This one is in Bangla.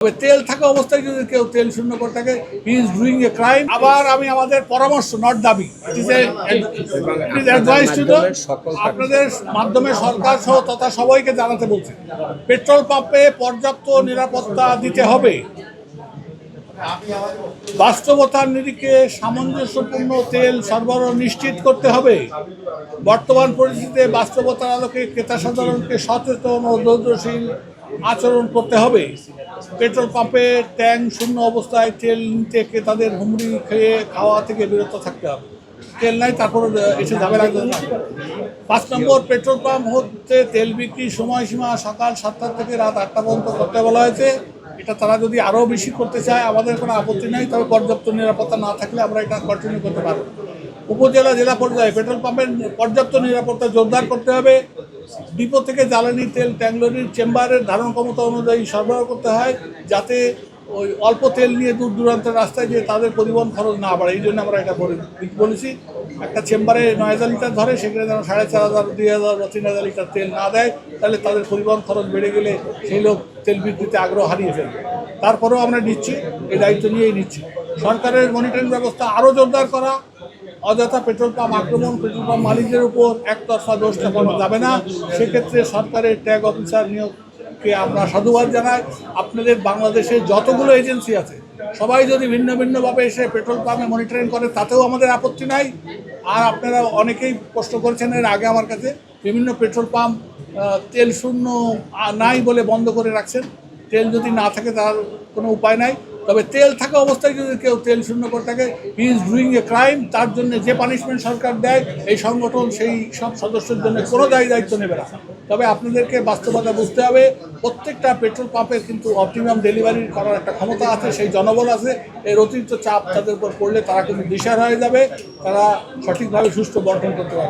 তেল থাকা অবস্থায় যদি কেউ তেল শূন্য করে থাকে, he is doing a crime. আবার আমি আমাদের পরামর্শ, নট দাবি, আপনাদের মাধ্যমে সরকার সহ তথা সবাইকে জানাতে বলছি, পেট্রোল পাম্পে পর্যাপ্ত নিরাপত্তা দিতে হবে। বাস্তবতার নিরিখে সামঞ্জস্যপূর্ণ তেল সরবরাহ নিশ্চিত করতে হবে। বর্তমান পরিস্থিতিতে বাস্তবতার আলোকে ক্রেতা সাধারণকে সচেতন ও ধৈর্যশীল আচরণ করতে হবে। পেট্রোল পাম্পে ট্যাঙ্ক শূন্য অবস্থায় তেল নিতে ক্রেতাদের হুমড়ি খেয়ে খাওয়া থেকে বিরত থাকতে হবে। তেল নাই তারপর এসে ঝামেলা করবে। 5 নম্বর, পেট্রোল পাম্প হতে তেল বিক্রির সময়সীমা সকাল 7টা থেকে রাত 8টা পর্যন্ত করতে বলা হয়েছে। এটা তারা যদি আরও বেশি করতে চায় আমাদের কোনো আপত্তি নেই, তবে পর্যাপ্ত নিরাপত্তা না থাকলে আমরা এটা কন্টিনিউ করতে পারব। উপজেলা জেলা পর্যায়ে পেট্রোল পাম্পের পর্যাপ্ত নিরাপত্তা জোরদার করতে হবে। ডিপো থেকে জ্বালানি তেল ট্যাঙ্কলরির চেম্বারের ধারণ ক্ষমতা অনুযায়ী সরবরাহ করতে হয়, যাতে ওই অল্প তেল নিয়ে দূর দূরান্তের রাস্তায় যে তাদের পরিবহন খরচ না বাড়ে। এই জন্য আমরা এটা বলেছি, একটা চেম্বারে 9000 লিটার ধরে, সেখানে যেন 4500, 2000 বা 3000 লিটার তেল না দেয়, তাহলে তাদের পরিবহন খরচ বেড়ে গেলে সেই লোক তেল বিক্রিতে আগ্রহ হারিয়ে ফেলবে। তারপরেও আমরা নিচ্ছি, এই দায়িত্ব নিয়েই নিচ্ছি। সরকারের মনিটরিং ব্যবস্থা আরও জোরদার করা। অযথা পেট্রোল পাম্প আক্রমণ, পেট্রোল পাম্প মালিকদের উপর একতরফা দোষ চাপানো যাবে না। সেক্ষেত্রে সরকারের ট্যাগ অফিসার নিয়োগকে আমরা সাধুবাদ জানাই। আপনাদের বাংলাদেশে যতগুলো এজেন্সি আছে সবাই যদি ভিন্ন ভিন্নভাবে এসে পেট্রোল পাম্পে মনিটরিং করে, তাতেও আমাদের আপত্তি নাই। আর আপনারা অনেকেই প্রশ্ন করেছেন এর আগে আমার কাছে, বিভিন্ন পেট্রোল পাম্প তেল শূন্য নাই বলে বন্ধ করে রাখছেন। তেল যদি না থাকে তার কোনো উপায় নাই, তবে তেল থাকা অবস্থায় যদি কেউ তেল শূন্য করে থাকে, he is doing a crime. তার জন্য যে পানিশমেন্ট সরকার দেয়, এই সংগঠন সেই সব সদস্যের জন্য কোনো দায়িত্ব নেবে না। তবে আপনাদেরকে বাস্তবতা বুঝতে হবে, প্রত্যেকটা পেট্রোল পাম্পের কিন্তু অপটিমাম ডেলিভারি করার একটা ক্ষমতা আছে, সেই জনবল আছে। এর অতিরিক্ত চাপ তাদের উপর পড়লে তারা কিন্তু দিশাহারা হয়ে যাবে, তারা সঠিকভাবে সুষ্ঠু বন্টন করতে পারবে।